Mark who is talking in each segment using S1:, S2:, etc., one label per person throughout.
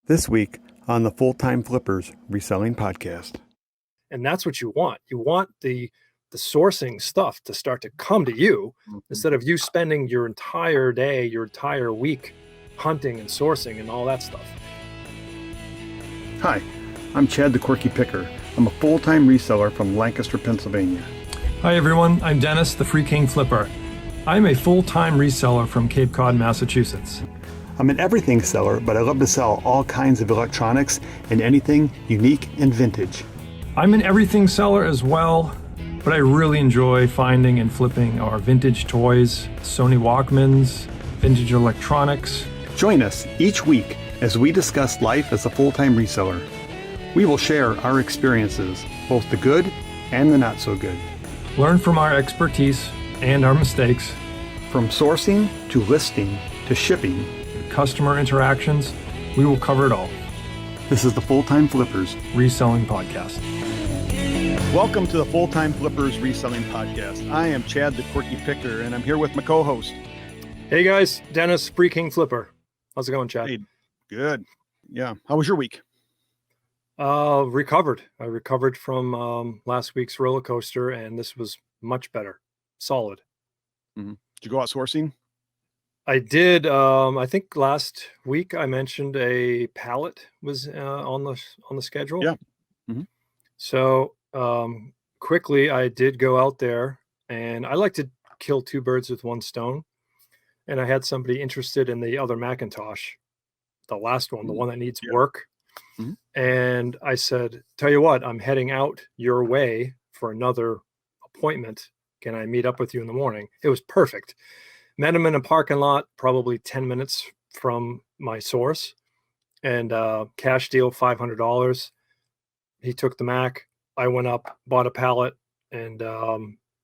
S1: This week on the Full-Time Flippers Reselling Podcast.
S2: And that's what you want. You want the sourcing stuff to start to come to you instead of you spending your entire day, your entire week hunting and sourcing and all that stuff.
S1: Hi, I'm Chad the Quirky Picker. I'm a full-time reseller from Lancaster, Pennsylvania.
S3: Hi everyone, I'm Denis the Free King Flipper. I'm a full-time reseller from Cape Cod, Massachusetts.
S1: I'm an everything seller, but I love to sell all kinds of electronics and anything unique and vintage.
S3: I'm an everything seller as well, but I really enjoy finding and flipping our vintage toys, Sony Walkmans, vintage electronics.
S1: Join us each week as we discuss life as a full-time reseller. We will share our experiences, both the good and the not so good.
S3: Learn from our expertise and our mistakes.
S1: From sourcing to listing to shipping,
S3: customer interactions, we will cover it all.
S1: This is the Full-Time Flippers
S3: Reselling Podcast.
S1: Welcome to the Full-Time Flippers Reselling Podcast. I am Chad the Quirky Picker, and I'm here with my co-host.
S2: Hey guys, Denis, Free King Flipper. How's it going, Chad?
S1: Hey, good. Yeah. How was your week?
S2: Recovered. I recovered from last week's roller coaster, and this was much better. Solid.
S1: Mm-hmm. Did you go out sourcing?
S2: I did. I think last week I mentioned a pallet was on the schedule.
S1: Yeah. Mm-hmm.
S2: So quickly, I did go out there, and I like to kill two birds with one stone. And I had somebody interested in the other Macintosh, the last one, the one that needs work. Mm-hmm. And I said, "Tell you what, I'm heading out your way for another appointment. Can I meet up with you in the morning?" It was perfect. Met him in a parking lot, probably 10 minutes from my source, and cash deal, $500. He took the Mac. I went up, bought a pallet, and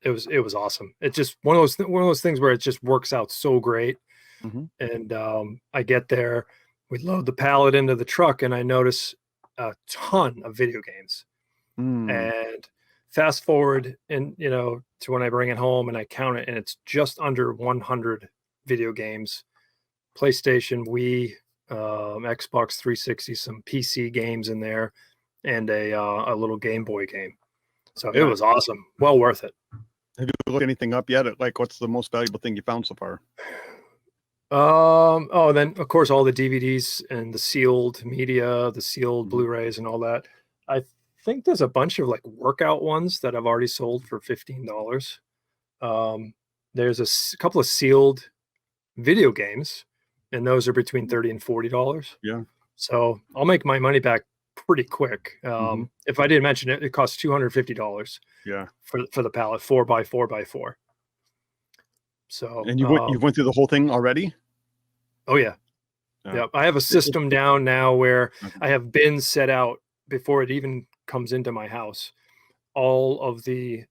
S2: it was awesome. It's just one of those things where it just works out so great. Mm-hmm. And I get there, we load the pallet into the truck, and I notice a ton of video games. And fast forward and to when I bring it home and I count it, and it's just under 100 video games, PlayStation, Wii, Xbox 360, some PC games in there, and a little Game Boy game. So it was awesome. Well worth it.
S1: Have you looked anything up yet? Like, what's the most valuable thing you found so far?
S2: Then of course all the DVDs and the sealed media, the sealed Blu-rays and all that. I think there's a bunch of like workout ones that I've already sold for $15. There's a couple of sealed video games, and those are between $30 and $40.
S1: Yeah.
S2: So I'll make my money back pretty quick. If I didn't mention it, it costs $250.
S1: Yeah.
S2: For the pallet, 4x4x4. So
S1: and you went through the whole thing already?
S2: Oh yeah. Yeah. I have a system down now where I have bins set out before it even comes into my house. All of the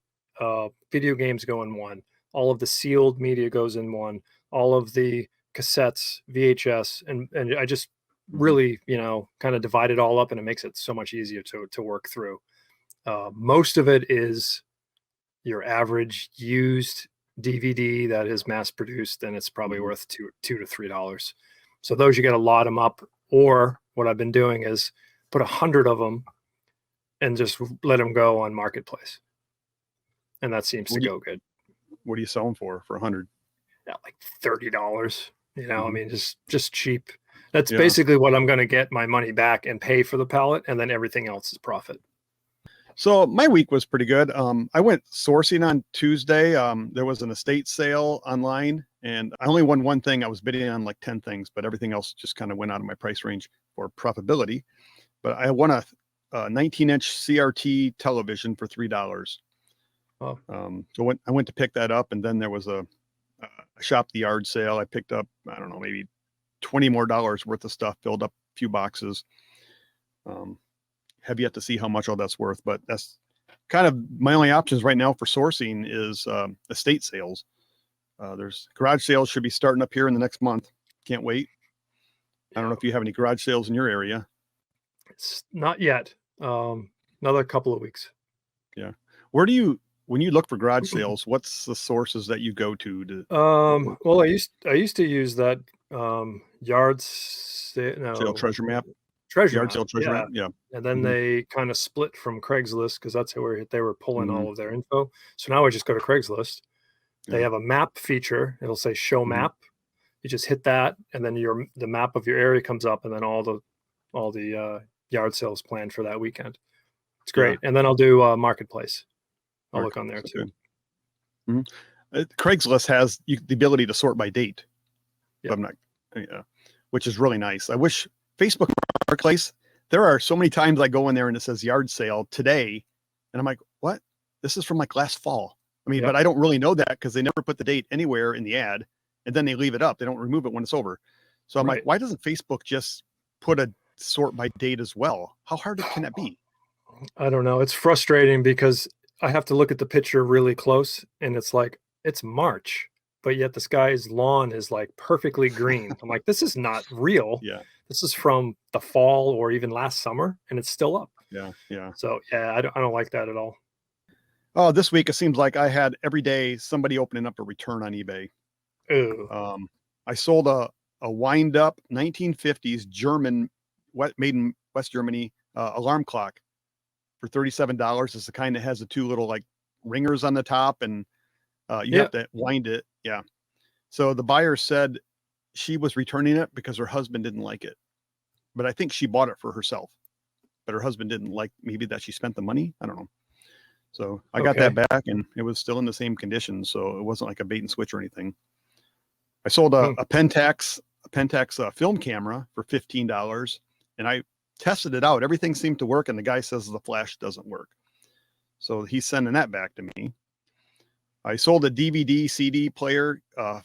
S2: video games go in one. All of the sealed media goes in one. All of the cassettes, VHS, and I just really, kind of divide it all up, and it makes it so much easier to work through. Most of it is your average used DVD that is mass produced, and it's probably worth $2 to $3. So those you got to lot them up. Or what I've been doing is put 100 of them and just let them go on Marketplace, and that seems to go good.
S1: What are you selling for 100?
S2: Yeah, like $30. I mean, just cheap. That's basically what I'm going to get my money back and pay for the pallet, and then everything else is profit.
S1: So my week was pretty good. I went sourcing on Tuesday. There was an estate sale online, and I only won one thing. I was bidding on like 10 things, but everything else just kind of went out of my price range for profitability. But I won a 19-inch CRT television for $3.
S2: Oh.
S1: So I went to pick that up, and then there was a shop the yard sale. I picked up, I don't know, maybe $20 more worth of stuff, filled up a few boxes. Have yet to see how much all that's worth, but that's kind of my only options right now for sourcing is estate sales. There's garage sales should be starting up here in the next month. Can't wait. I don't know if you have any garage sales in your area.
S2: It's not yet. Another couple of weeks.
S1: Yeah. When you look for garage sales, what's the sources that you go to?
S2: Well, I used to use that
S1: Sale treasure map.
S2: treasure
S1: Yard
S2: hunt.
S1: sale treasure
S2: Yeah.
S1: hunt. Yeah.
S2: And then
S1: Mhm.
S2: they kind of split from Craigslist because that's where they were pulling
S1: Mhm.
S2: all of their info. So now I just go to Craigslist. They
S1: Yeah.
S2: have a map feature. It'll say show
S1: Mhm.
S2: map. You just hit that, and then the map of your area comes up, and then all the yard sales planned for that weekend. It's great. And then I'll do marketplace. I'll look on there
S1: So
S2: too.
S1: good. Mhm. Craigslist has the ability to sort by date. If
S2: Yep.
S1: I'm not, which is really nice. I wish Facebook Marketplace. There are so many times I go in there and it says yard sale today, and I'm like, what? This is from like last fall. I mean,
S2: Yep.
S1: but I don't really know that because they never put the date anywhere in the ad, and then they leave it up. They don't remove it when it's over. So I'm like,
S2: Right.
S1: why doesn't Facebook just put a sort by date as well? How hard can it be?
S2: I don't know. It's frustrating because I have to look at the picture really close, and it's like it's March, but yet this guy's lawn is like perfectly green. I'm like, this is not real.
S1: Yeah,
S2: This is from the fall or even last summer, and it's still up.
S1: yeah, yeah.
S2: So yeah, I don't like that at all.
S1: Oh, this week it seems like I had every day somebody opening up a return on eBay.
S2: Ooh.
S1: I sold a wind up 1950s German made in West Germany alarm clock for $37. It's the kind that has the two little like ringers on the top, and you have to wind it. Yeah. So the buyer said she was returning it because her husband didn't like it, but I think she bought it for herself. But her husband didn't like maybe that she spent the money. I don't know. So I got that back, and it was still in the same condition. So it wasn't like a bait and switch or anything. I sold a Pentax film camera for $15, and I tested it out. Everything seemed to work, and the guy says the flash doesn't work. So he's sending that back to me. I sold a DVD CD player, one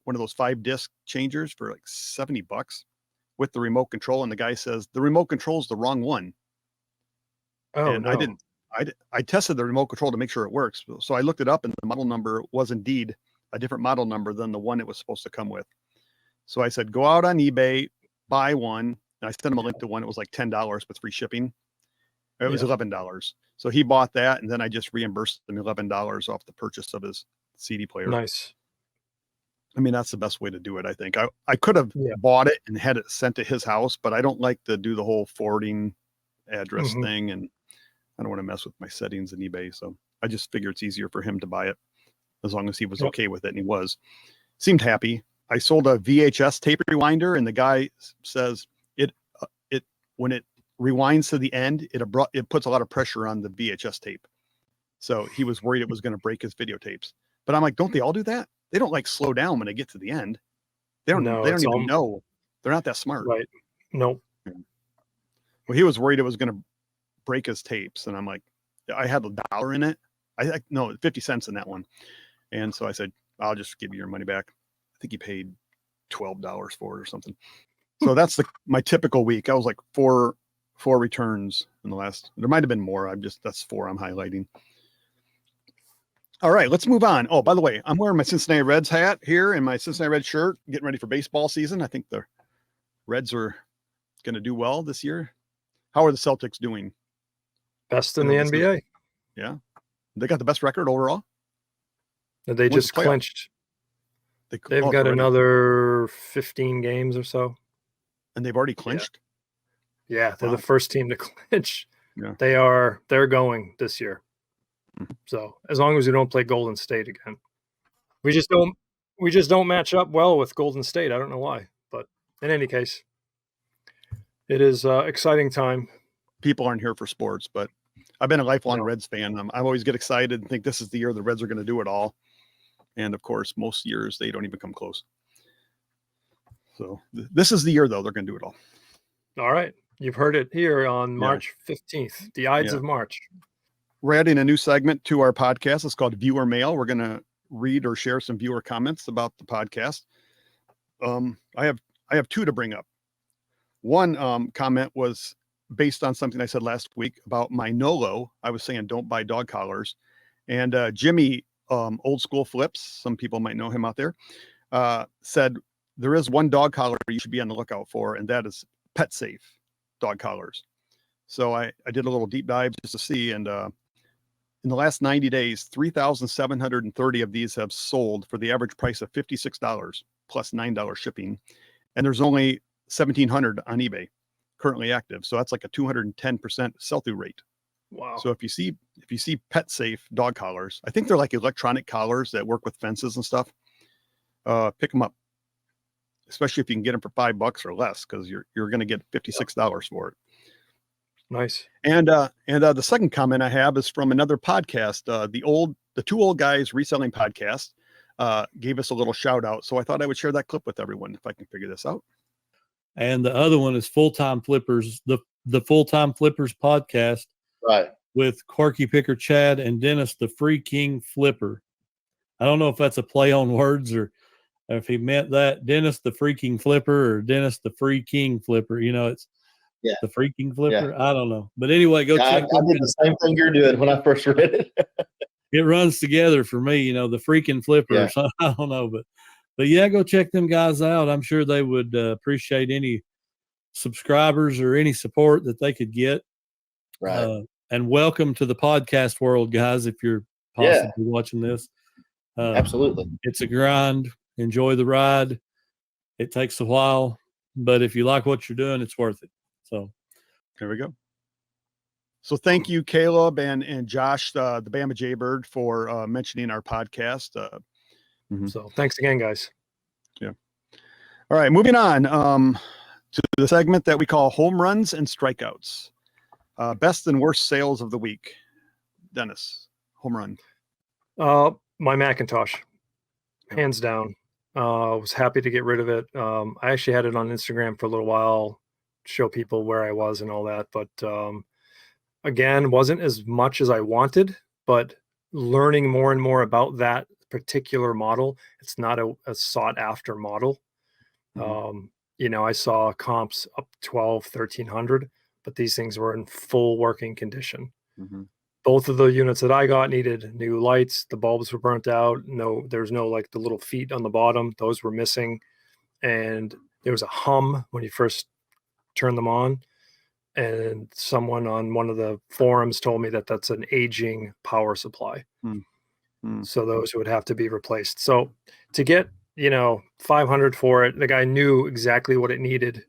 S1: of those 5-disc changers for like $70 with the remote control, and the guy says the remote control is the wrong one.
S2: Oh,
S1: And
S2: no.
S1: I tested the remote control to make sure it works. So I looked it up, and the model number was indeed a different model number than the one it was supposed to come with. So I said, go out on eBay, buy one. And I sent him a link to one. It was like $10 with free shipping. It was $11. So he bought that, and then I just reimbursed him $11 off the purchase of his CD player.
S2: Nice.
S1: I mean, that's the best way to do it, I think. I could have bought it and had it sent to his house, but I don't like to do the whole forwarding address thing, and I don't want to mess with my settings in eBay. So I just figure it's easier for him to buy it as long as he was okay with it, and he was. Seemed happy. I sold a VHS tape rewinder, and the guy says it when it rewinds to the end, it puts a lot of pressure on the VHS tape. So he was worried it was going to break his videotapes. But I'm like, don't they all do that? They don't like slow down when they get to the end. They don't even know. They're not that smart.
S2: Right. Nope.
S1: Well, he was worried it was going to break his tapes, and I'm like, I had $1 in it. No, 50 cents in that one. And so I said, I'll just give you your money back. I think he paid $12 for it or something. So that's my typical week. I was like four returns in the last. There might have been more. That's 4 I'm highlighting. All right, let's move on. Oh, by the way, I'm wearing my Cincinnati Reds hat here and my Cincinnati Reds shirt, getting ready for baseball season. I think the Reds are going to do well this year. How are the Celtics doing?
S2: Best in the NBA.
S1: Yeah. They got the best record overall.
S2: They just clinched. They've got another 15 games or so.
S1: And they've already clinched?
S2: Yeah, they're the first team to clinch.
S1: Yeah.
S2: They're going this year. So as long as we don't play Golden State again. We just don't match up well with Golden State. I don't know why. But in any case, it is exciting time.
S1: People aren't here for sports, but I've been a lifelong Reds fan. I always get excited and think this is the year the Reds are going to do it all. And of course, most years they don't even come close. So this is the year, though, they're going to do it all.
S2: All right. You've heard it here on March 15th, the Ides of March. We're
S1: adding a new segment to our podcast. It's called Viewer Mail. We're going to read or share some viewer comments about the podcast. I have 2 to bring up. One comment was based on something I said last week about my NOLO. I was saying don't buy dog collars. And Jimmy, Old School Flips, some people might know him out there, said there is one dog collar you should be on the lookout for, and that is pet safe dog collars. So I did a little deep dive just to see, and in the last 90 days, 3,730 of these have sold for the average price of $56 plus $9 shipping. And there's only 1,700 on eBay. currently active. So that's like a 210% sell-through rate.
S2: Wow.
S1: So if you see pet safe dog collars, I think they're like electronic collars that work with fences and stuff. Pick them up, especially if you can get them for $5 or less, because you're going to get $56 for it.
S2: Nice.
S1: And the second comment I have is from another podcast. The Two Old Guys Reselling Podcast gave us a little shout out. So I thought I would share that clip with everyone if I can figure this out.
S4: And the other one is Full-Time Flippers, the Full-Time Flippers podcast.
S5: Right.
S4: With Quirky Picker Chad and Denis, the Free King Flipper. I don't know if that's a play on words or if he meant that. Denis, the Freaking Flipper, or Denis, the Free King Flipper. It's the Freaking Flipper. Yeah. I don't know. But anyway, go check it.
S5: I did the same thing you're doing when I first read it.
S4: It runs together for me, the Freaking Flipper.
S5: Yeah.
S4: So I don't know. But yeah, go check them guys out. I'm sure they would appreciate any subscribers or any support that they could get.
S5: Right.
S4: And welcome to the podcast world, guys, if you're possibly watching this.
S5: Absolutely.
S4: It's a grind. Enjoy the ride. It takes a while, but if you like what you're doing, it's worth it. So
S1: there we go. So thank you, Caleb and Josh, the Bama Jaybird, for mentioning our podcast.
S2: So thanks again, guys.
S1: Yeah. All right, moving on to the segment that we call Home Runs and Strikeouts. Best and worst sales of the week. Denis, home run.
S2: My Macintosh, hands down. Was happy to get rid of it. I actually had it on Instagram for a little while, show people where I was and all that. But again, wasn't as much as I wanted, but learning more and more about that particular model. It's not a sought after model. Mm-hmm. I saw comps up 1,300, but these things were in full working condition. Mm-hmm. Both of the units that I got needed new lights. The bulbs were burnt out. There's no like the little feet on the bottom. Those were missing. And there was a hum when you first turned them on. And someone on one of the forums told me that that's an aging power supply. So those would have to be replaced. So to get, $500 for it, the guy knew exactly what it needed.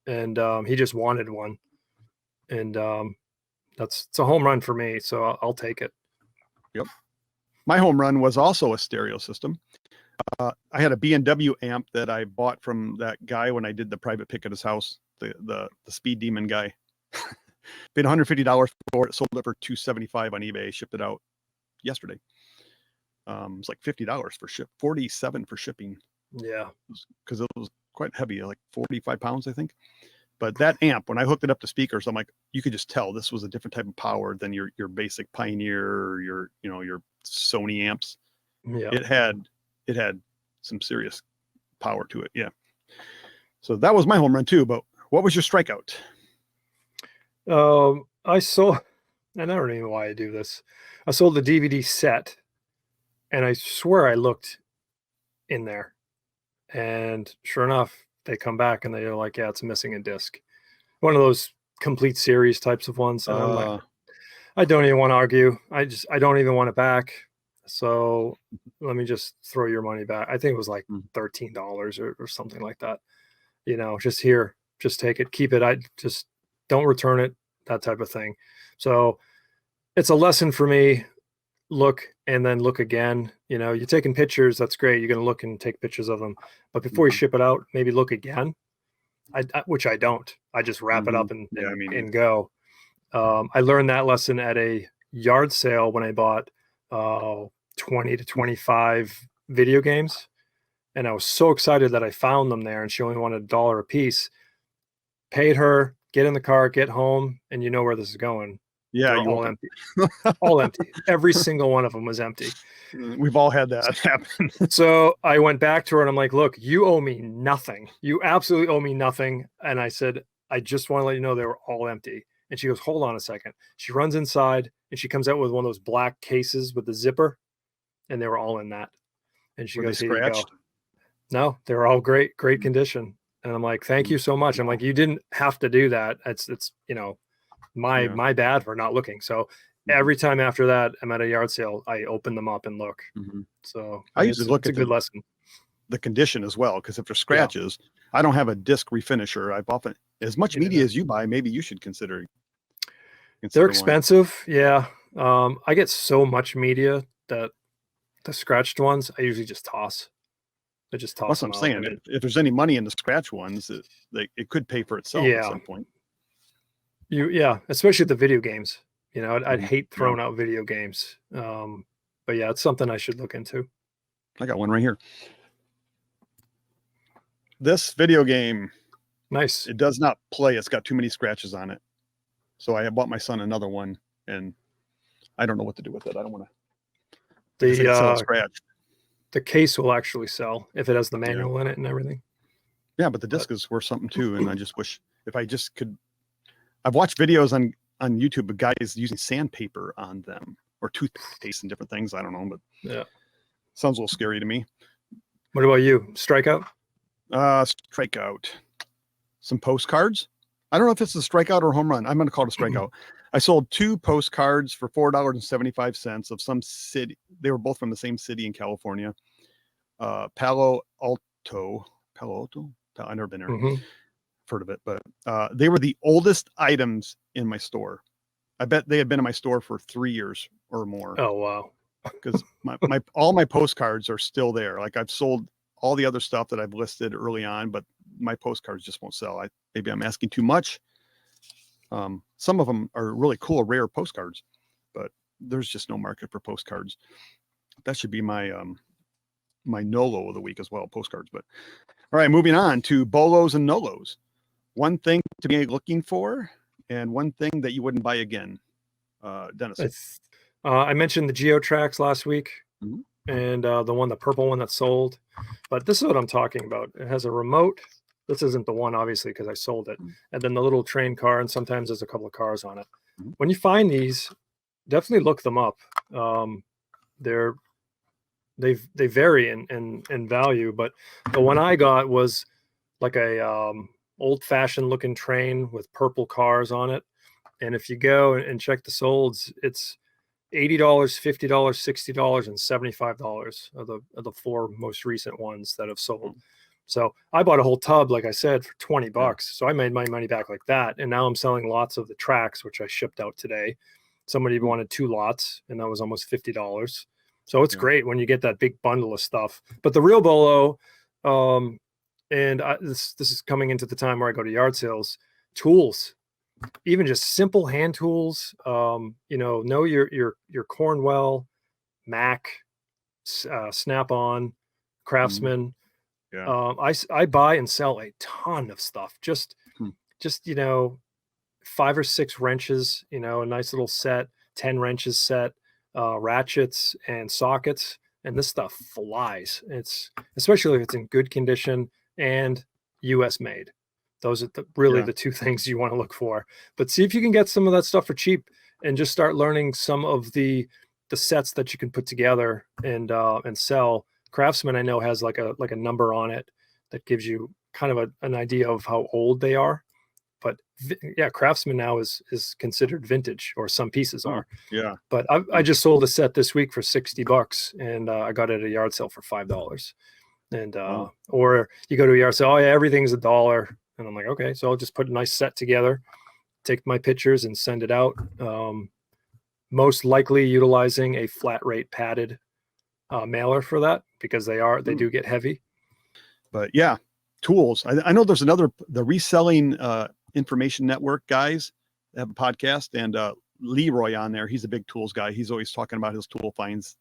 S2: And he just wanted one. And it's a home run for me. So I'll take it.
S1: Yep. My home run was also a stereo system. I had a B&W amp that I bought from that guy when I did the private pick at his house, the Speed Demon guy. Paid $150 for it, sold it for $275 on eBay, shipped it out yesterday. It's like $50 for $47 for shipping.
S2: Yeah.
S1: Because it was quite heavy, like 45 pounds, I think. But that amp, when I hooked it up to speakers, I'm like, you could just tell this was a different type of power than your basic Pioneer or your Sony amps.
S2: Yeah.
S1: It had some serious power to it. Yeah. So that was my home run too. But what was your strikeout?
S2: I sold, and I don't even know why I do this. I sold the DVD set, and I swear I looked in there, and sure enough, they come back and they're like, yeah, it's missing a disc. One of those complete series types of ones. And I'm like, I don't even want to argue. I don't even want it back. So let me just throw your money back. I think it was like $13 or something like that. Just here, just take it, keep it. I just don't return it, that type of thing. So it's a lesson for me. Look and then look again. You're taking pictures. That's great. You're going to look and take pictures of them. But before you ship it out, maybe look again. Which I don't. I just wrap it up and go. I learned that lesson at a yard sale when I bought 20 to 25 video games. And I was so excited that I found them there, and she only wanted $1 a piece. Paid her, get in the car, get home, and you know where this is going.
S1: Yeah,
S2: They're all empty. All empty. Every single one of them was empty.
S1: We've all had that happen.
S2: So I went back to her and I'm like, look, you owe me nothing. You absolutely owe me nothing. And I said, I just want to let you know they were all empty. And she goes, hold on a second. She runs inside and she comes out with one of those black cases with the zipper, and they were all in that. And she goes, here you go. No, they were all great condition. And I'm like, thank you so much. I'm like, you didn't have to do that. It's my bad for not looking. So every time after that, I'm at a yard sale, I open them up and look. So
S1: I usually look at
S2: a good lesson.
S1: The condition as well, because if there's scratches, I don't have a disc refinisher. I've often, as much media as you buy, maybe you should consider
S2: They're
S1: one.
S2: expensive. Yeah. I get so much media that the scratched ones, I usually just toss. I just toss
S1: That's
S2: them
S1: what I'm
S2: out.
S1: saying. If there's any money in the scratch ones, it could pay for itself at some point.
S2: Yeah, especially the video games. You know, I'd hate
S1: Yeah.
S2: throwing out video games. But yeah, it's something I should look into.
S1: I got one right here. This video game,
S2: Nice.
S1: it does not play. It's got too many scratches on it. So I bought my son another one, and I don't know what to do with it. I don't want to. Scratch.
S2: The case will actually sell if it has the manual in it and everything.
S1: Yeah, but the disc is worth something too. And I just wish if I just could. I've watched videos on YouTube of guys using sandpaper on them or toothpaste and different things. I don't know, but
S2: yeah,
S1: sounds a little scary to me.
S2: What about you? Strikeout?
S1: Strikeout. Some postcards. I don't know if it's a strikeout or home run. I'm going to call it a strikeout. I sold 2 postcards for $4.75 of some city. They were both from the same city in California. Palo Alto. I've never been there. Heard of it, but they were the oldest items in my store. I bet they had been in my store for 3 years or more.
S2: Oh, wow.
S1: Because all my postcards are still there. Like I've sold all the other stuff that I've listed early on, but my postcards just won't sell. Maybe I'm asking too much. Some of them are really cool, rare postcards, but there's just no market for postcards. That should be my my NOLO of the week as well, postcards. But all right, moving on to BOLOs and NOLOs. One thing to be looking for and one thing that you wouldn't buy again. Dennis.
S2: I mentioned the GeoTracks last week and the purple one that sold, but this is what I'm talking about. It has a remote. This isn't the one, obviously, because I sold it. And then the little train car, and sometimes there's a couple of cars on it. When you find these, definitely look them up. They vary in value, but the one I got was like a old-fashioned looking train with purple cars on it. And if you go and check the solds, it's $80, $50, $60, and $75 are the 4 most recent ones that have sold. So I bought a whole tub, like I said, for $20. So I made my money back like that. And now I'm selling lots of the tracks, which I shipped out today. Somebody wanted 2 lots, and that was almost $50. So it's great when you get that big bundle of stuff. But the real bolo, this is coming into the time where I go to yard sales, tools, even just simple hand tools. Know your Cornwell, Mac, Snap-on, Craftsman. I buy and sell a ton of stuff. Just 5 or 6 wrenches, a nice little set, 10 wrenches set, ratchets and sockets, and this stuff flies. It's especially if it's in good condition and US made. Those are the 2 things you want to look for. But see if you can get some of that stuff for cheap and just start learning some of the sets that you can put together and sell. Craftsman, I know, has like a number on it that gives you kind of an idea of how old they are. But Craftsman now is considered vintage, or some pieces are.
S1: Yeah.
S2: But I just sold a set this week for $60, and I got it at a yard sale for $5. And or you go to a yard sale, everything's $1, and I'm like, okay, so I'll just put a nice set together, take my pictures, and send it out. Most likely utilizing a flat rate padded mailer for that, because they do get heavy.
S1: But yeah, tools. I know there's the Reselling Information Network guys have a podcast, and Leroy on there. He's a big tools guy. He's always talking about his tool finds.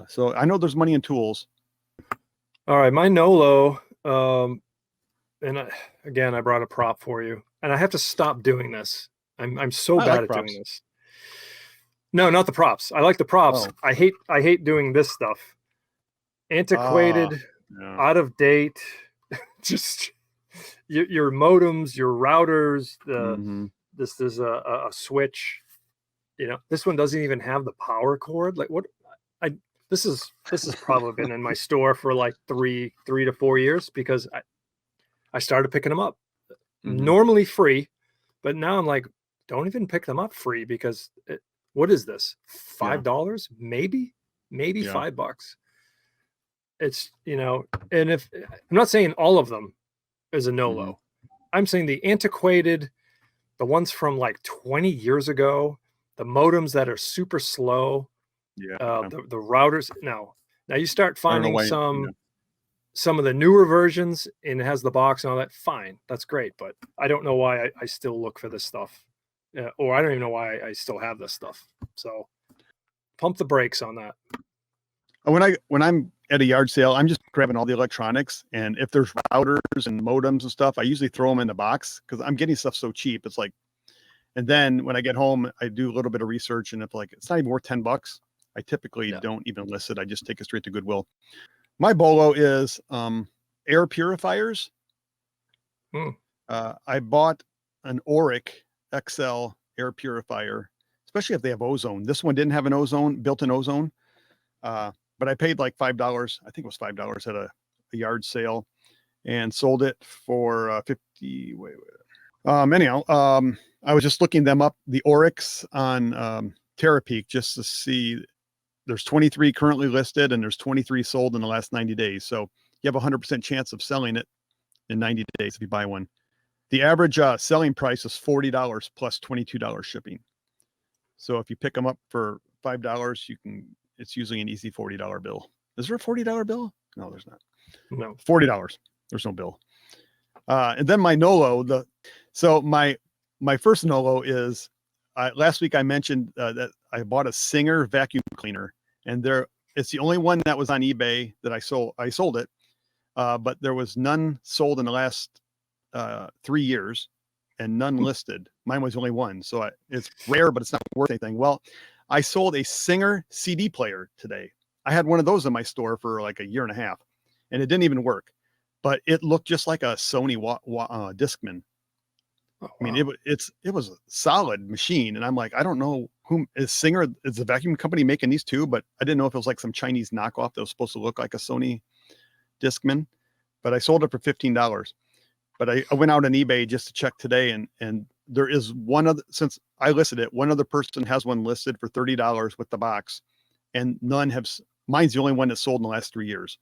S1: So I know there's money in tools.
S2: All right, my NOLO. I brought a prop for you, and I have to stop doing this. I'm so bad at doing this. No, not the props. I like the props. I hate doing this stuff. Antiquated, out of date. Just your modems, your routers. This is a switch. This one doesn't even have the power cord. Like what? This has probably been in my store for like 3 to 4 years, because I started picking them up. Normally free, but now I'm like, don't even pick them up free, because what is this? $5? Maybe $5. it's, and if I'm not saying all of them is a no-low, I'm saying the antiquated, the ones from like 20 years ago, the modems that are super slow,
S1: Yeah.
S2: the routers. Now you start
S1: I don't know
S2: finding
S1: why.
S2: some of the newer versions and it has the box and all that. Fine, that's great. But I don't know why I still look for this stuff, or I don't even know why I still have this stuff. So pump the brakes on that.
S1: When I'm at a yard sale, I'm just grabbing all the electronics, and if there's routers and modems and stuff, I usually throw them in the box because I'm getting stuff so cheap. It's like, and then when I get home, I do a little bit of research, and if like it's not even worth $10, I typically don't even list it. I just take it straight to Goodwill. My bolo is air purifiers. I bought an Auric XL air purifier, especially if they have ozone. This one didn't have an built-in ozone. But I paid like $5. I think it was $5 at a yard sale, and sold it for 50. Anyhow, I was just looking them up, the Oryx on TerraPeak, just to see. There's 23 currently listed, and there's 23 sold in the last 90 days. So you have a 100% chance of selling it in 90 days if you buy one. The average selling price is $40 plus $22 shipping. So if you pick them up for $5, it's usually an easy $40 bill. Is there a $40 bill? No, there's not.
S2: No.
S1: $40. There's no bill. And then my NOLO, my first NOLO is, last week I mentioned that I bought a Singer vacuum cleaner, and it's the only one that was on eBay that I sold. I sold it, but there was none sold in the last 3 years, and none listed. Mine was the only one, so it's rare, but it's not worth anything. Well, I sold a Singer CD player today. I had one of those in my store for like a year and a half, and it didn't even work, but it looked just like a Sony Discman.
S2: Oh, wow.
S1: I mean, it was a solid machine, and I'm like, I don't know who is Singer. Is the vacuum company making these too? But I didn't know if it was like some Chinese knockoff that was supposed to look like a Sony Discman. But I sold it for $15. But I went out on eBay just to check today, and there is one other, since I listed it, one other person has one listed for $30 with the box, and none have. Mine's the only one that's sold in the last 3 years.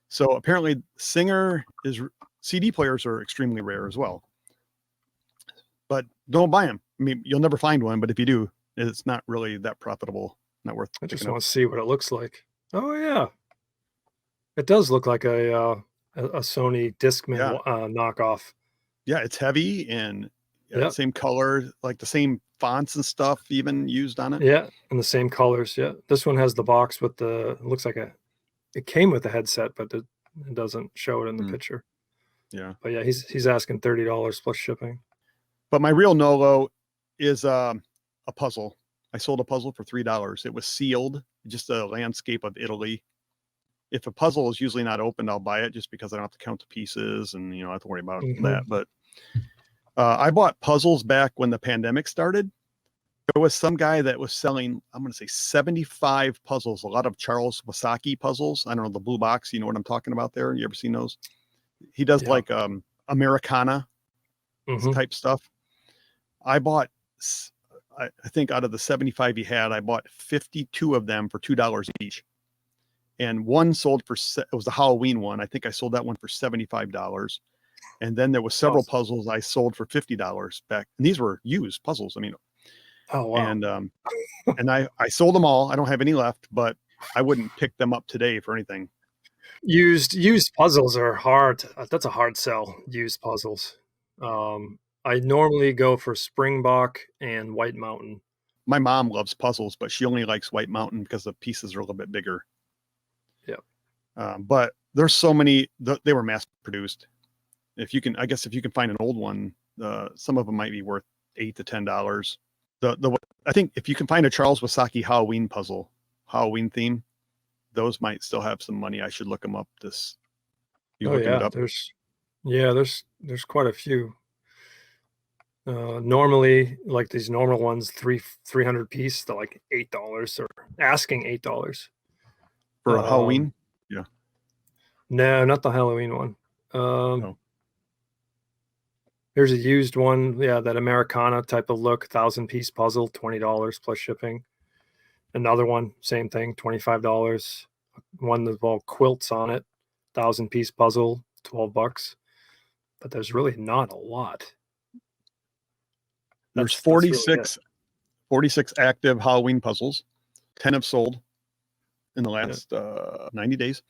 S1: So apparently, Singer CD players are extremely rare as well. But don't buy them. I mean, you'll never find one, but if you do, it's not really that profitable. Not worth.
S2: I just want to see what it looks like. Oh yeah, it does look like a Sony Discman knockoff.
S1: Yeah, it's heavy and same color, like the same fonts and stuff even used on it.
S2: Yeah, and the same colors. Yeah, this one has the box with it looks like it came with a headset, but it doesn't show it in the picture.
S1: Yeah,
S2: but yeah, he's asking $30 plus shipping.
S1: But my real NOLO is a puzzle. I sold a puzzle for $3. It was sealed, just a landscape of Italy. If a puzzle is usually not opened, I'll buy it just because I don't have to count the pieces and I don't have to worry about that. But I bought puzzles back when the pandemic started. There was some guy that was selling, I'm going to say 75 puzzles, a lot of Charles Wasaki puzzles. I don't know, the blue box, you know what I'm talking about there? You ever seen those? He does like Americana type stuff. I bought, I think out of the 75 he had, I bought 52 of them for $2 each. And one sold for, it was the Halloween one. I think I sold that one for $75. And then there was several puzzles I sold for $50 back. And these were used puzzles. I mean,
S2: oh wow.
S1: And I sold them all. I don't have any left, but I wouldn't pick them up today for anything.
S2: Used puzzles are hard. That's a hard sell. Used puzzles. I normally go for Springbok and White Mountain.
S1: My mom loves puzzles, but she only likes White Mountain because the pieces are a little bit bigger.
S2: Yeah.
S1: But there's so many, they were mass produced. I guess if you can find an old one, some of them might be worth $8 to $10. I think if you can find a Charles Wasaki Halloween puzzle, Halloween theme, those might still have some money. I should look them up.
S2: It up? There's quite a few. Normally, like these normal ones, 300 piece, they're like $8 or asking $8
S1: for a Halloween. Yeah.
S2: No, not the Halloween one.
S1: No.
S2: Here's a used one. Yeah, that Americana type of look, 1,000-piece puzzle, $20 plus shipping. Another one, same thing, $25. one with all quilts on it, 1,000-piece puzzle, $12. But there's really not a lot.
S1: There's
S2: That's really it.
S1: 46 active Halloween puzzles. 10 have sold in the last 90 days.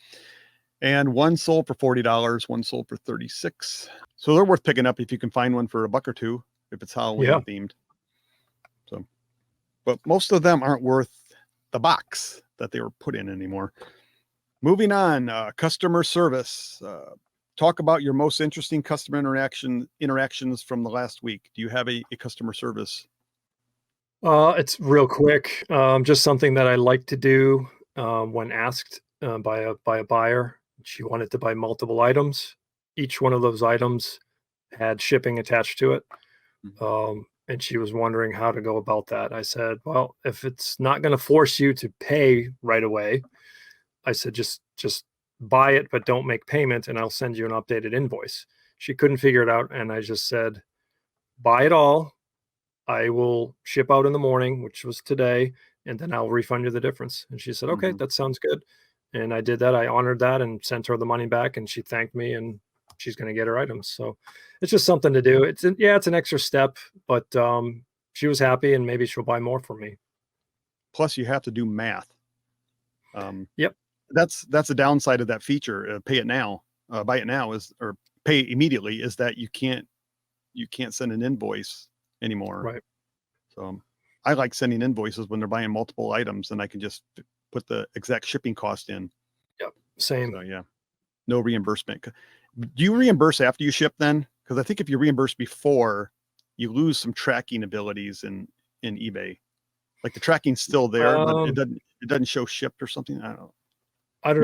S1: And one sold for $40, one sold for $36. So they're worth picking up if you can find one for $1 or $2 if it's Halloween themed. So, but most of them aren't worth the box that they were put in anymore. Moving on, customer service. Talk about your most interesting customer interactions from the last week. Do you have a customer service?
S2: It's real quick. Just something that I like to do when asked by a buyer. She wanted to buy multiple items. Each one of those items had shipping attached to it. And she was wondering how to go about that. I said, well, if it's not going to force you to pay right away, I said, just buy it, but don't make payment, and I'll send you an updated invoice. She couldn't figure it out. And I just said, buy it all. I will ship out in the morning, which was today, and then I'll refund you the difference. And she said, okay, that sounds good. And I did that. I honored that and sent her the money back, and she thanked me, and she's going to get her items. So it's just something to do. It's an extra step, but she was happy, and maybe she'll buy more from me.
S1: Plus you have to do math.
S2: Yep.
S1: That's the downside of that feature. Pay it now, buy it now or pay immediately is that you can't send an invoice anymore.
S2: Right.
S1: So I like sending invoices when they're buying multiple items, and I can just put the exact shipping cost in.
S2: Yep. Same.
S1: So yeah, no reimbursement. Do you reimburse after you ship then? Because I think if you reimburse before, you lose some tracking abilities in eBay. Like the tracking's still there, but it doesn't show shipped or something. I don't know.
S2: I've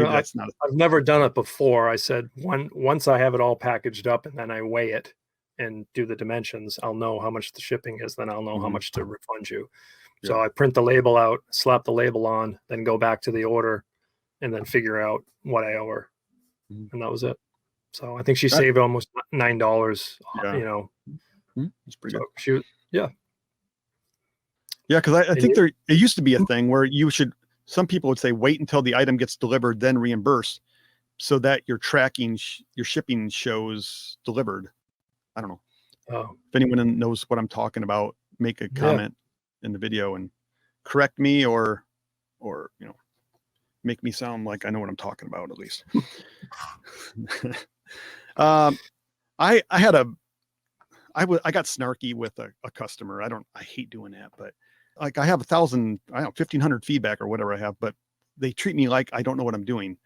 S2: never done it before. I said once I have it all packaged up and then I weigh it and do the dimensions, I'll know how much the shipping is. Then I'll know how much to refund you. Yeah. So I print the label out, slap the label on, then go back to the order, and then figure out what I owe her, and that was it. So I think she saved almost $9.
S1: Yeah.
S2: You know,
S1: that's pretty good.
S2: She yeah.
S1: Yeah, because I think it used to be a thing where some people would say wait until the item gets delivered, then reimburse, so that your tracking, your shipping shows delivered. I don't know. If anyone knows what I'm talking about, make a comment in the video and correct me or make me sound like I know what I'm talking about at least. I got snarky with a customer. I hate doing that, but like I have 1,500 feedback or whatever I have, but they treat me like I don't know what I'm doing.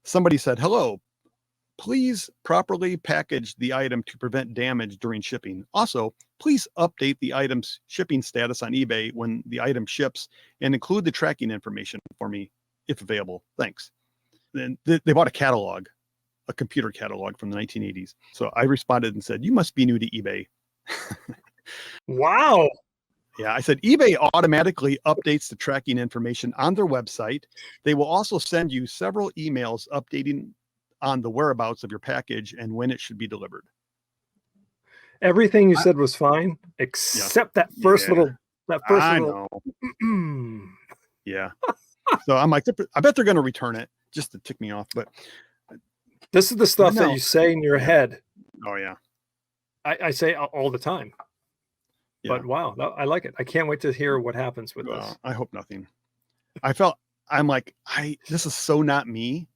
S1: Somebody said, hello, please properly package the item to prevent damage during shipping. Also, please update the item's shipping status on eBay when the item ships and include the tracking information for me if available. Thanks. Then they bought a computer catalog from the 1980s. So I responded and said, you must be new to eBay.
S2: Wow.
S1: Yeah, I said eBay automatically updates the tracking information on their website. They will also send you several emails updating on the whereabouts of your package and when it should be delivered.
S2: Everything you said was fine, except that first little.
S1: Yeah. So I'm like, I bet they're going to return it just to tick me off. But
S2: this is the stuff that you say in your head.
S1: Oh yeah.
S2: I say all the time. Yeah. But wow, I like it. I can't wait to hear what happens with this.
S1: I hope nothing. I'm like, this is so not me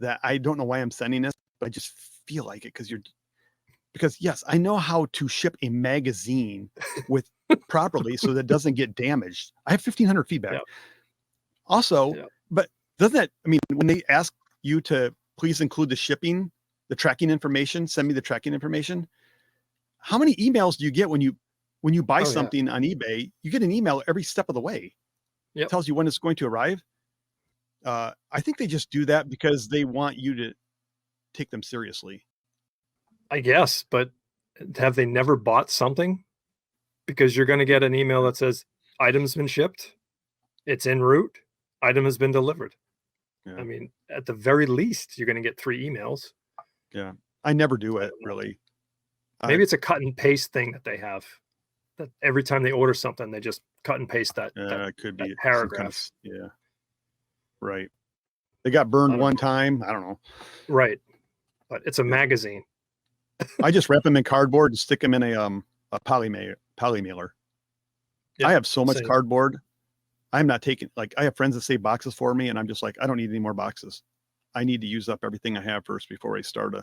S1: that I don't know why I'm sending this, but I just feel like it because yes, I know how to ship a magazine with properly so that it doesn't get damaged. I have 1,500 feedback. Yep. Also, but doesn't that, I mean, when they ask you to please include the tracking information, send me the tracking information. How many emails do you get when you buy something on eBay? You get an email every step of the way. It tells you when it's going to arrive. I think they just do that because they want you to take them seriously.
S2: I guess, but have they never bought something? Because you're going to get an email that says item's been shipped, it's en route, item has been delivered. Yeah. I mean, at the very least, you're going to get 3 emails.
S1: Yeah, I never do it really.
S2: Maybe it's a cut and paste thing that they have. That every time they order something, they just cut and paste that.
S1: It could be
S2: paragraph.
S1: Right. They got burned
S2: don't
S1: one
S2: know.
S1: time. I don't know.
S2: Right. But it's a magazine.
S1: I just wrap them in cardboard and stick them in a poly mailer.
S2: Yeah,
S1: I have so much
S2: same.
S1: cardboard. I'm not taking, like, I have friends that save boxes for me, and I'm just like, I don't need any more boxes. I need to use up everything I have first before I start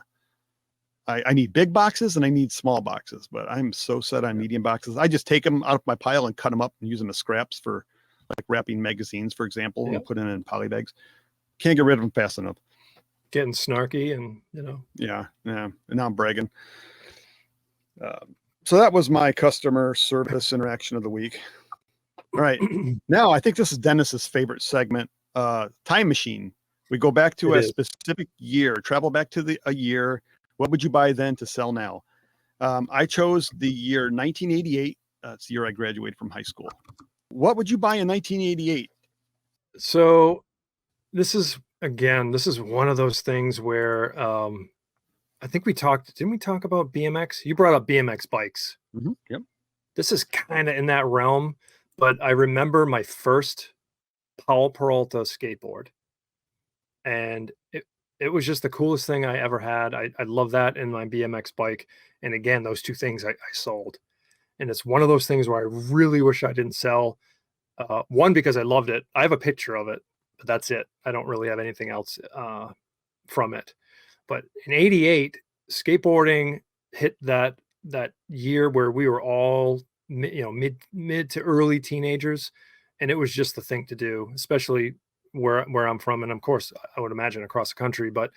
S1: I need big boxes and I need small boxes, but I'm so set on medium boxes. I just take them out of my pile and cut them up and use them as scraps for like wrapping magazines, for example,
S2: Yeah.
S1: and put them in poly bags. Can't get rid of them fast enough.
S2: Getting snarky and,
S1: Yeah. And now I'm bragging. So that was my customer service interaction of the week. All right. Now I think this is Dennis's favorite segment, time machine. We go back to
S2: It
S1: a
S2: is.
S1: specific year, travel back to a year. What would you buy then to sell now? I chose the year 1988. That's the year I graduated from high school. What would you buy in 1988?
S2: So this is one of those things where I think didn't we talk about BMX? You brought up BMX bikes.
S1: Yep.
S2: This is kind of in that realm, but I remember my first Powell Peralta skateboard, and it was just the coolest thing I ever had. I love that in my BMX bike. And again, those two things I sold. And it's one of those things where I really wish I didn't sell. One, because I loved it. I have a picture of it, but that's it. I don't really have anything else from it. But in '88, skateboarding hit that year where we were all mid to early teenagers, and it was just the thing to do, especially where I'm from, and of course I would imagine across the country. But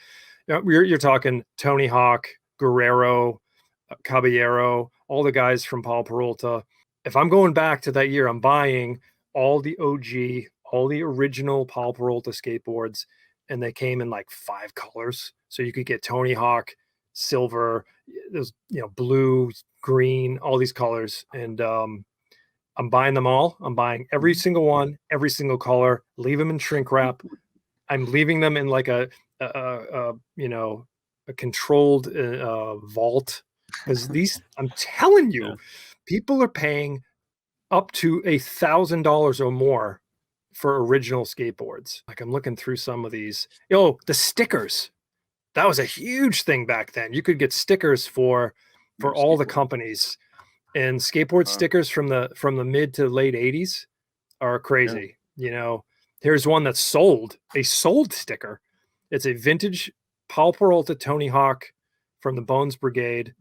S2: you're talking Tony Hawk, Guerrero, Caballero, all the guys from Paul Peralta. If I'm going back to that year, I'm buying all the OG, all the original Paul Peralta skateboards, and they came in like 5 colors. So you could get Tony Hawk, silver, those, blue, green, all these colors. And I'm buying them all. I'm buying every single one, every single color, leave them in shrink wrap. I'm leaving them in like a controlled vault, because I'm telling you, people are paying up to $1,000 or more for original skateboards. Like, I'm looking through some of these. The stickers. That was a huge thing back then. You could get stickers for all the companies, and skateboard stickers from the mid to late 80s are crazy. Here's one that's sold, a sold sticker. It's a vintage Paul Peralta Tony Hawk from the Bones Brigade.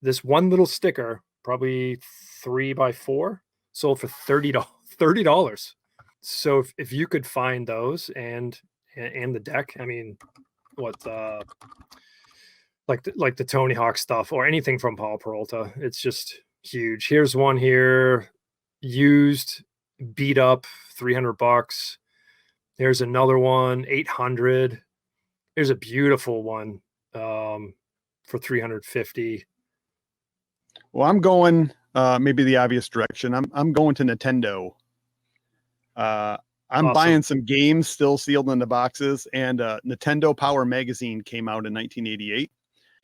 S2: This one little sticker, probably 3x4, sold for $30. So if you could find those and the deck, I mean, like the Tony Hawk stuff or anything from Paul Peralta, it's just huge. Here's one here, used, beat up, $300. There's another one, $800. There's a beautiful one for $350.
S1: Well, I'm going maybe the obvious direction. I'm going to Nintendo. I'm
S2: Awesome.
S1: buying some games still sealed in the boxes, and Nintendo Power Magazine came out in 1988.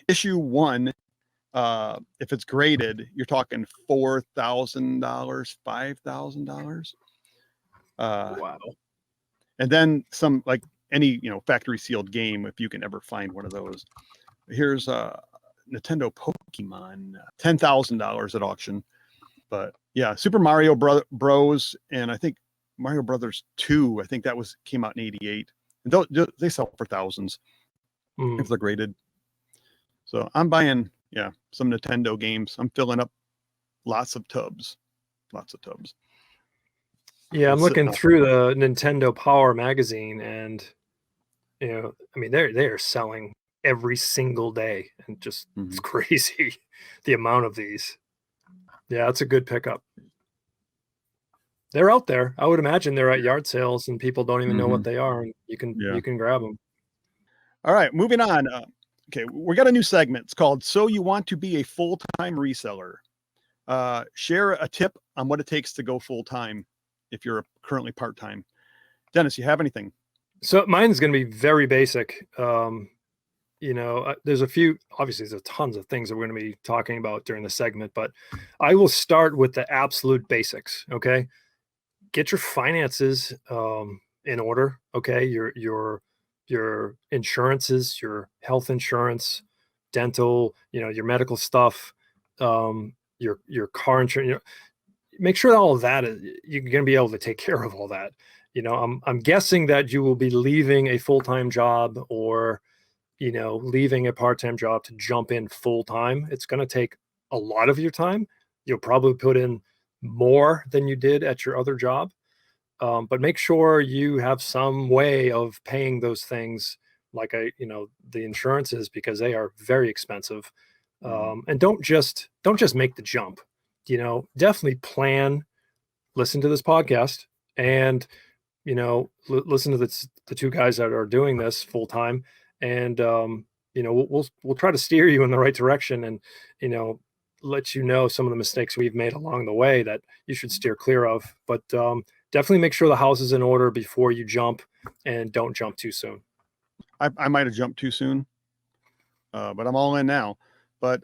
S1: Issue 1, if it's graded, you're talking $4,000, $5,000.
S2: Wow.
S1: And then some, like any factory sealed game, if you can ever find one of those. Here's Nintendo Pokemon, $10,000 at auction. But yeah, Super Mario Bros. And I think Mario Brothers 2, I think that came out in '88. And they sell for thousands if they're graded. So I'm buying, some Nintendo games. I'm filling up lots of tubs.
S2: Yeah, I'm looking through the Nintendo Power magazine, and I mean, they are selling every single day, and just it's crazy the amount of these. Yeah, it's a good pickup. They're out there. I would imagine they're at yard sales, and people don't even know what they are, and you can grab them.
S1: All right, moving on. Okay, we got a new segment. It's called "So You Want to Be a Full-Time Reseller." Share a tip on what it takes to go full-time if you're currently part-time. Dennis, you have anything?
S2: So mine's going to be very basic. There's tons of things that we're going to be talking about during the segment, but I will start with the absolute basics. Okay. Get your finances in order. Okay. Your your insurances, your health insurance, dental, your medical stuff, your car insurance. Make sure that all of that you're going to be able to take care of all that. I'm guessing that you will be leaving a full-time job or leaving a part-time job to jump in full-time. It's going to take a lot of your time. You'll probably put in more than you did at your other job. But make sure you have some way of paying those things, like the insurances, because they are very expensive. And don't just make the jump. Definitely plan, listen to this podcast, and listen to the two guys that are doing this full time, and we'll try to steer you in the right direction, and let you know some of the mistakes we've made along the way that you should steer clear of. But definitely make sure the house is in order before you jump, and don't jump too soon.
S1: I might have jumped too soon, but I'm all in now. But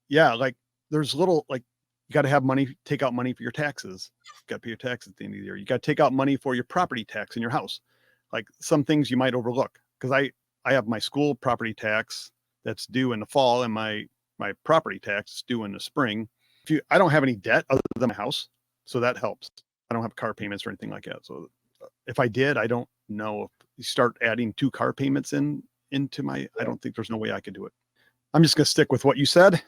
S1: yeah, like there's little, like, you got to have money, take out money for your taxes. You got to pay your taxes at the end of the year. You got to take out money for your property tax in your house. Like some things you might overlook, because I have my school property tax that's due in the fall, and my property tax is due in the spring. I don't have any debt other than my house, so that helps. I don't have car payments or anything like that. So if I did, I don't know if you start adding 2 car payments into my, I don't think there's no way I could do it. I'm just going to stick with what you said.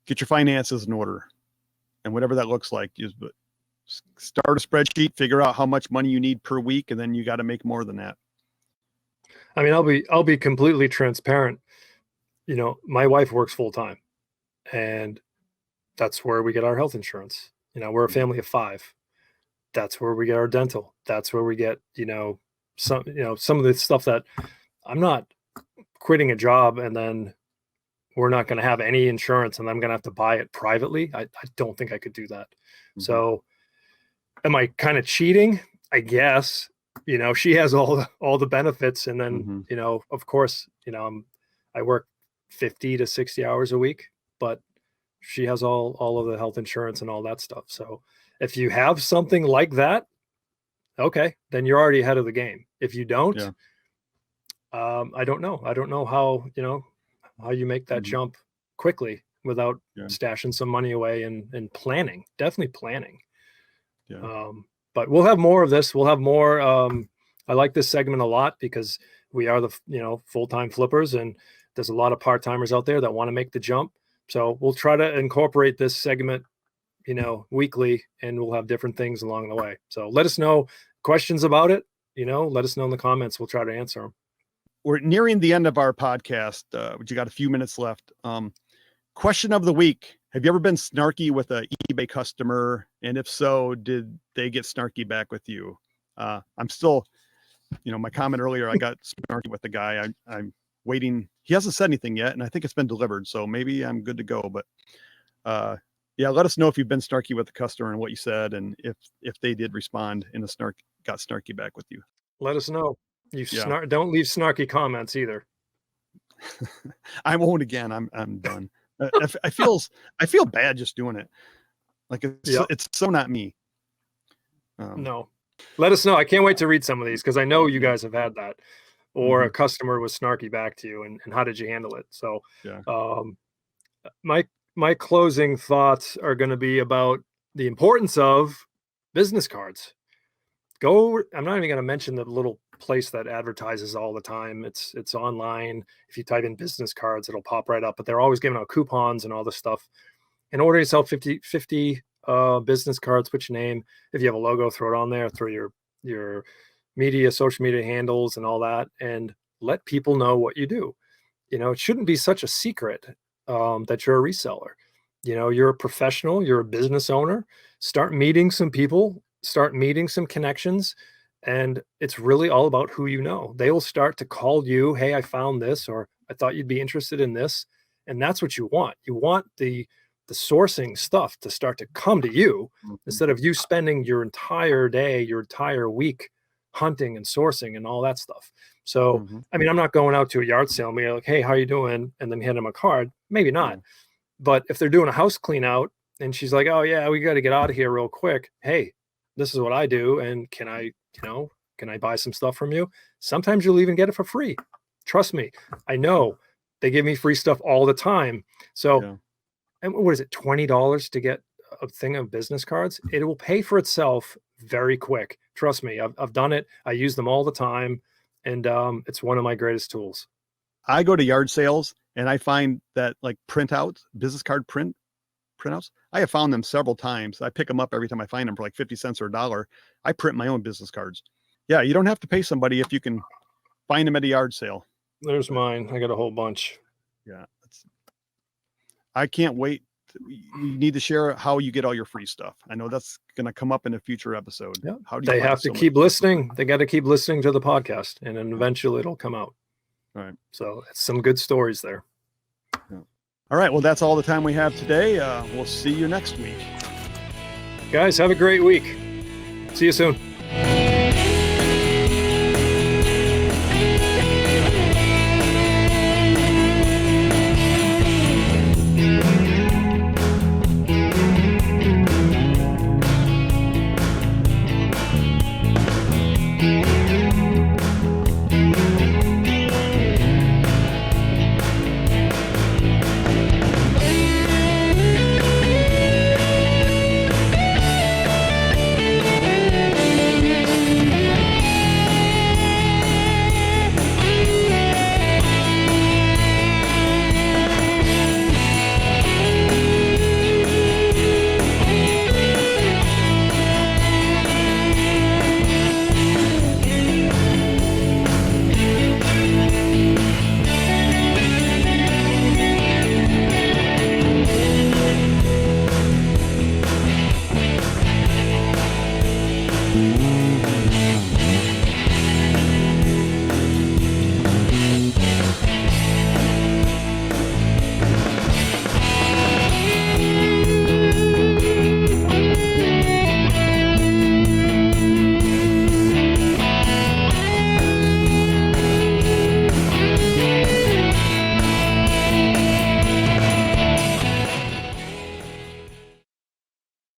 S1: Get your finances in order, and whatever that looks like, just start a spreadsheet, figure out how much money you need per week, and then you got to make more than that.
S2: I mean, I'll be completely transparent. My wife works full time, and that's where we get our health insurance. We're a family of 5. That's where we get our dental. That's where we get, some of the stuff that I'm not quitting a job and then we're not going to have any insurance and I'm going to have to buy it privately. I don't think I could do that. Mm-hmm. So am I kind of cheating? I guess, she has all the benefits. And then, of course, I work 50 to 60 hours a week, but she has all of the health insurance and all that stuff. So if you have something like that, okay, then you're already ahead of the game. If you don't, I don't know. I don't know how you make that jump quickly without stashing some money away and planning, definitely planning. Yeah. But we'll have more of this. We'll have more. I like this segment a lot because we are the, full-time flippers, and there's a lot of part-timers out there that want to make the jump. So we'll try to incorporate this segment, weekly, and we'll have different things along the way. So let us know questions about it. Let us know in the comments. We'll try to answer them.
S1: We're nearing the end of our podcast. You got a few minutes left. Question of the week. Have you ever been snarky with an eBay customer? And if so, did they get snarky back with you? I'm still, my comment earlier, I got snarky with the guy. I'm waiting. He hasn't said anything yet, and I think it's been delivered. So maybe I'm good to go. But yeah, let us know if you've been snarky with the customer and what you said, and if they did respond in got snarky back with you.
S2: Let us know. Don't leave snarky comments either.
S1: I won't again. I'm done. I feel bad just doing it. Like it's so not me.
S2: No, let us know. I can't wait to read some of these because I know you guys have had that, or a customer was snarky back to you, and how did you handle it? So, my closing thoughts are going to be about the importance of business cards. I'm not even going to mention the little place that advertises all the time. It's online. If you type in business cards, it'll pop right up, but they're always giving out coupons and all this stuff. In order to sell 50 business cards, put your name. If you have a logo, throw it on there, throw your social media handles and all that, and let people know what you do. It shouldn't be such a secret that you're a reseller. You're a professional, you're a business owner. Start meeting some people, start meeting some connections. And it's really all about who you know. They will start to call you, hey, I found this, or I thought you'd be interested in this. And that's what you want. You want the sourcing stuff to start to come to you instead of you spending your entire day, your entire week hunting and sourcing and all that stuff. So, I mean, I'm not going out to a yard sale and be like, hey, how you doing? And then hand them a card. Maybe not. But if they're doing a house clean out and she's like, oh yeah, we got to get out of here real quick. Hey, this is what I do. And can I, Can I buy some stuff from you? Sometimes you'll even get it for free. Trust me. I know they give me free stuff all the time. So,
S1: Yeah.
S2: and what is it? $20 to get a thing of business cards? It will pay for itself very quick. Trust me. I've done it. I use them all the time. And it's one of my greatest tools.
S1: I go to yard sales and I find that like printouts, business card printouts. I have found them several times. I pick them up every time I find them for like 50 cents or $1. I print my own business cards. Yeah, you don't have to pay somebody if you can find them at a yard sale.
S2: There's mine. I got a whole bunch.
S1: Yeah. I can't wait. You need to share how you get all your free stuff. I know that's going to come up in a future episode.
S2: Yeah.
S1: How do you
S2: They
S1: find
S2: have to
S1: so much
S2: keep
S1: stuff?
S2: listening. They got to keep listening to the podcast, and then eventually it'll come out.
S1: All right.
S2: So it's some good stories there.
S1: All right. Well, that's all the time we have today. We'll see you next week.
S2: Guys, have a great week. See you soon.